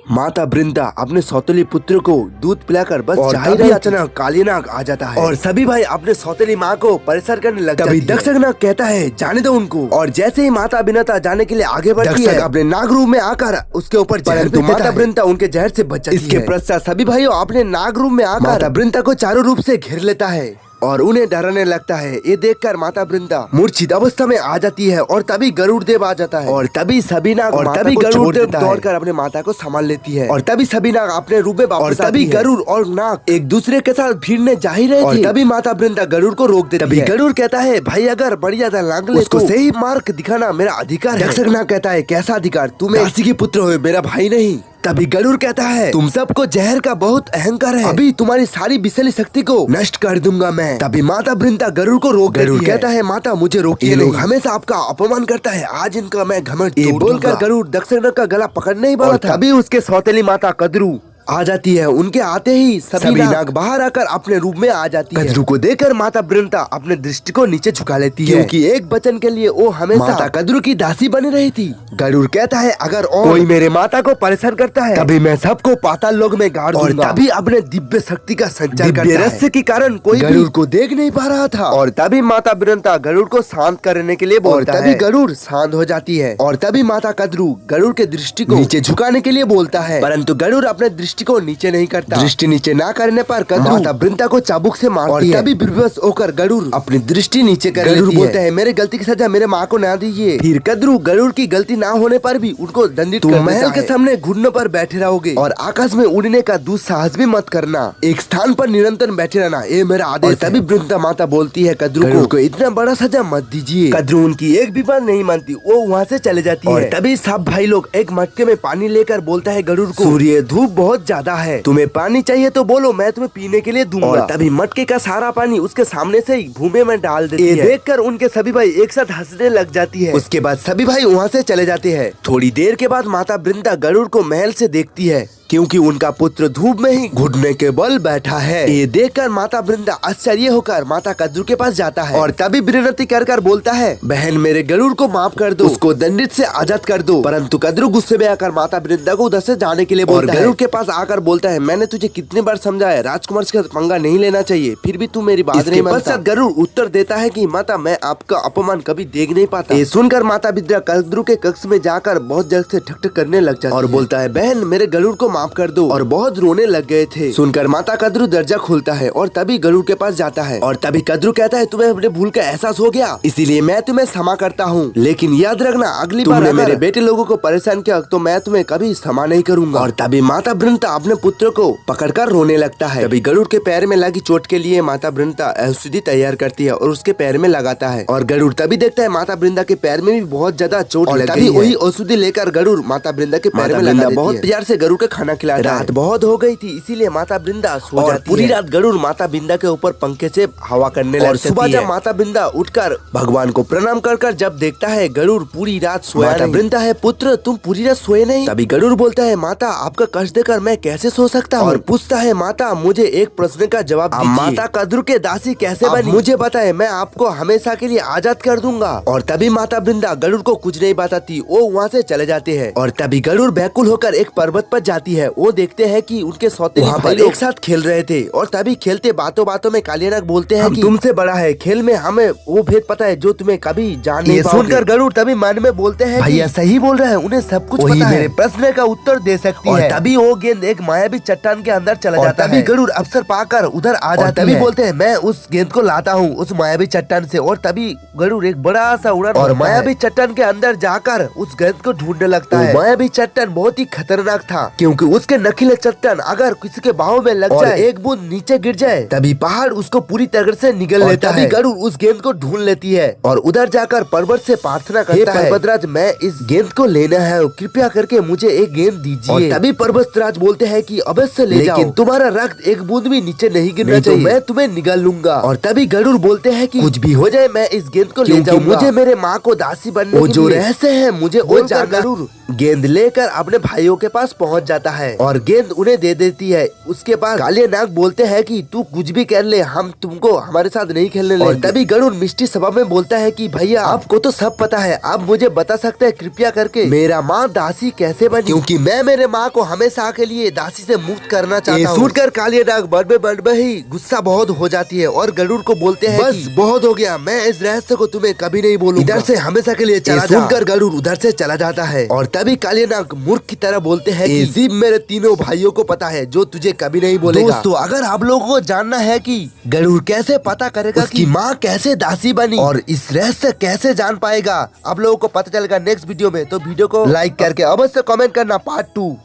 माता वृंदा अपने सौतेली पुत्र को दूध पिलाकर बस जा ही रही, अचानक कालीनाग आ जाता है और सभी भाई अपने सौतेली माँ को परेशान करने लग जाते हैं। तभी दक्षनाग कहता है जाने दो उनको, और जैसे ही माता विनता जाने के लिए आगे बढ़ती है अपने नाग रूप में आकर उसके ऊपर जहर देता है। माता वृंदा उनके जहर से बच जाती है। इसके पश्चात सभी भाइयों अपने नाग रूप में आकर माता वृंदा को चारों रूप से घेर लेता है और उन्हें डराने लगता है। ये देखकर माता वृंदा मूर्छित अवस्था में आ जाती है और तभी गरुड़ देव आ जाता है और तभी सभी नाग और तभी गरुड़ देव दौड़कर अपने माता को संभाल लेती है और तभी सभी नाग अपने रूप में वापस आती है। तभी गरुड़ और नाग एक दूसरे के साथ भिड़ने जा ही रहे थे। तभी माता वृंदा गरुड़ को रोक देती है। तभी गरुड़ कहता है भाई अगर बड़ी ज्यादा लांग ले उसको सही मार्ग दिखाना मेरा अधिकार है। दक्षनाग कहता है कैसा अधिकार, तुम दासी की पुत्र हो, मेरा भाई नहीं। तभी गरुड़ कहता है तुम सबको जहर का बहुत अहंकार है, अभी तुम्हारी सारी विषैली शक्ति को नष्ट कर दूंगा मैं। तभी माता वृंदा गरुड़ को रोक देती है। कहता है माता मुझे रोकिए, लोग हमेशा आपका अपमान करता है, आज इनका मैं घमंड बोलकर गरुड़ दक्षनाग का गला पकड़ने ही वाला था। तभी उसके सौतेली माता कद्रू आ जाती है। उनके आते ही सभी नाग बाहर आकर अपने रूप में आ जाती है। कद्रू को देखकर माता वृंदा अपने दृष्टि को नीचे झुका लेती है, क्योंकि एक वचन के लिए वो हमेशा माता कद्रू की दासी बनी रही थी। गरुड़ कहता है अगर कोई मेरे माता को परेशान करता है तभी मैं सबको पाताल लोक में गाड़ दूंगा। तभी अपने दिव्य शक्ति का संचार करता है। रहस्य के कारण कोई गरुड़ को देख नहीं पा रहा था और तभी माता वृंदा गरुड़ को शांत करने के लिए बोलता है। तभी गरुड़ शांत हो जाती है और तभी माता कद्रू गरुड़ के दृष्टि को नीचे झुकाने के लिए बोलता है, परंतु गरुड़ अपने दृष्टि को नीचे नहीं करता। दृष्टि नीचे ना करने पर माता वृंदा को चाबुक से मारती है। तभी विवश होकर गरुड़ अपनी दृष्टि नीचे कर लेती है। बोलता है मेरे गलती की सजा मेरे माँ को ना दीजिए। फिर कद्रू गरुड़ की गलती ना होने पर भी उनको दंडित कर देता है। महल के सामने घुटनों पर बैठे रहोगे और आकाश में उड़ने का दुस्साहस भी मत करना, एक स्थान पर निरंतर बैठे रहना, ये मेरा आदेश। तभी वृंदा माता बोलती है कद्रू को इतना बड़ा सजा मत दीजिए। कद्रू उनकी एक भी बात नहीं मानती, वो वहाँ से चले जाती है। तभी सब भाई लोग एक मटके में पानी लेकर बोलता है गरुड़ को सूर्य धूप बहुत ज्यादा है, तुम्हें पानी चाहिए तो बोलो मैं तुम्हें पीने के लिए दूंगा। और तभी मटके का सारा पानी उसके सामने से ही भूमि में डाल देती है। देखकर उनके सभी भाई एक साथ हंसने लग जाती है। उसके बाद सभी भाई वहाँ से चले जाते हैं। थोड़ी देर के बाद माता वृंदा गरुड़ को महल से देखती है, क्योंकि उनका पुत्र धूप में ही घुटने के बल बैठा है। ये देखकर माता वृंदा आश्चर्य होकर माता कद्रू के पास जाता है और तभी विनती कर बोलता है बहन मेरे गरुड़ को माफ कर दो, उसको दंडित से आजाद कर दो। परंतु कद्रू गुस्से में आकर माता वृंदा को उधर से जाने के लिए बोलता है। गरुड़ के पास आकर बोलता है मैंने तुझे कितनी बार समझाया राजकुमार से पंगा नहीं लेना चाहिए, फिर भी तू मेरी बात नहीं मानता। गरुड़ उत्तर देता है कि माता मैं आपका अपमान कभी देख नहीं पाता। ये सुनकर माता वृंदा कद्रू के कक्ष में जाकर बहुत जल्द से ठक करने लग जाती है और बोलता है बहन मेरे गरुड़ को माफ कर दो, और बहुत रोने लग गए थे। सुनकर माता कद्रू दरवाजा खोलता है और तभी गरुड़ के पास जाता है और तभी कद्रू कहता है तुम्हें अपने भूल का एहसास हो गया, इसीलिए मैं तुम्हें क्षमा करता हूँ, लेकिन याद रखना अगली बार मेरे बेटे लोगों को परेशान किया तो मैं तुम्हें कभी क्षमा नहीं करूंगा। और तभी माता वृंदा अपने पुत्र को पकड़कर रोने लगता है। तभी गरुड़ के पैर में लगी चोट के लिए माता वृंदा औषधि तैयार करती है और उसके पैर में लगाता है और गरुड़ तभी देखता है माता वृंदा के पैर में भी बहुत ज्यादा चोट लगी है। तभी वही औषधि लेकर गरुड़ माता वृंदा के पैर में लगा देती है। बहुत प्यार से गरुड़ का खाना खिलाता है। रात बहुत हो गई थी इसीलिए माता वृंदा सो जाती है। पूरी रात गरुड़ माता वृंदा के ऊपर पंखे से हवा करने लगती है। और सुबह जब माता वृंदा उठकर भगवान को प्रणाम कर जब देखता है गरुड़ पूरी रात सोया नहीं। वृंदा है पुत्र तुम पूरी रात सोए नहीं। तभी गरुड़ बोलता है माता आपका कष्ट देकर मैं कैसे सो सकता हूँ, और पूछता है माता मुझे एक प्रश्न का जवाब दीजिए, माता कद्रू के दासी कैसे बनी, मुझे बताए मैं आपको हमेशा के लिए आजाद कर दूंगा। और तभी माता वृंदा गरुड़ को कुछ नहीं बताती, वो वहाँ से चले जाते हैं। और तभी गरुड़ व्याकुल होकर एक पर्वत पर जाती है। वो देखते हैं कि उनके सौतेली भाई एक साथ खेल रहे थे और तभी खेलते बातों बातों में कालीनाग बोलते हैं कि तुमसे बड़ा है, खेल में हमें वो भेद पता है जो तुम्हें कभी जान नहीं पाओगे। सुनकर गरुड़ तभी मन में बोलते हैं भैया सही बोल रहे हैं, उन्हें सब कुछ पता है, मेरे प्रश्न का उत्तर दे सकती है। तभी वो गेंद एक मायावी चट्टान के अंदर चला जाता है। तभी गरुड़ अवसर पाकर उधर आ जाता है। तभी बोलते हैं मैं उस गेंद को लाता हूँ उस मायावी चट्टान से। और तभी गरुड़ एक बड़ा सा उड़ान और मायावी चट्टान के अंदर जाकर उस गेंद को ढूंढने लगता है। मायावी चट्टान बहुत ही खतरनाक था, क्योंकि उसके नखीले चट्टान अगर किसी के बाहों में लग जाए एक बूंद नीचे गिर जाए तभी पहाड़ उसको पूरी तरह से निगल लेता है। गरुड़ उस गेंद को ढूंढ लेती है और उधर जाकर पर्वत से प्रार्थना करता है पर्वतराज मैं इस गेंद को लेना है, कृपया करके मुझे एक गेंद दीजिए। तभी पर्वतराज बोलते हैं कि अवश्य ले जाओ, लेकिन तुम्हारा रक्त एक बूंद भी नीचे नहीं गिरना चाहिए, मैं तुम्हें निगल लूंगा। और तभी गरुड़ बोलते हैं कि कुछ भी हो जाए मैं इस गेंद को ले जाऊंगा, मुझे मेरे माँ को दासी बनने जो रहस्य है मुझे वो जानना। गरुड़ गेंद लेकर अपने भाइयों के पास पहुँच जाता है और गेंद उन्हें दे देती है। उसके बाद कालिया नाग बोलते हैं कि तू कुछ भी कर ले, हम तुमको हमारे साथ नहीं खेलने देंगे। तभी गरुड़ मिष्टी सभा में बोलता है कि भैया आपको तो सब पता है, आप मुझे बता सकते हैं कृपया करके मेरा माँ दासी कैसे बनी, क्योंकि मैं मेरे माँ को हमेशा के लिए दासी से मुक्त करना चाहता हूँ। सुनकर कालिया नाग मन में ही गुस्सा बहुत हो जाती है और गरुड़ को बोलते हैं बस बहुत हो गया, मैं इस रहस्य को तुम्हें कभी नहीं बोलूंगा, इधर से हमेशा के लिए चला जा। सुनकर गरुड़ उधर से चला जाता है और तभी कालिया नाग मूर्ख की तरह बोलते हैं कि सिर्फ मेरे तीनों भाइयों को पता है जो तुझे कभी नहीं बोलेगा। दोस्तों अगर आप लोगों को जानना है कि गरुड़ कैसे पता करेगा कि माँ कैसे दासी बनी और इस रहस्य कैसे जान पाएगा, आप लोगों को पता चलेगा नेक्स्ट वीडियो में। तो वीडियो को लाइक करके अवश्य कमेंट करना पार्ट 2।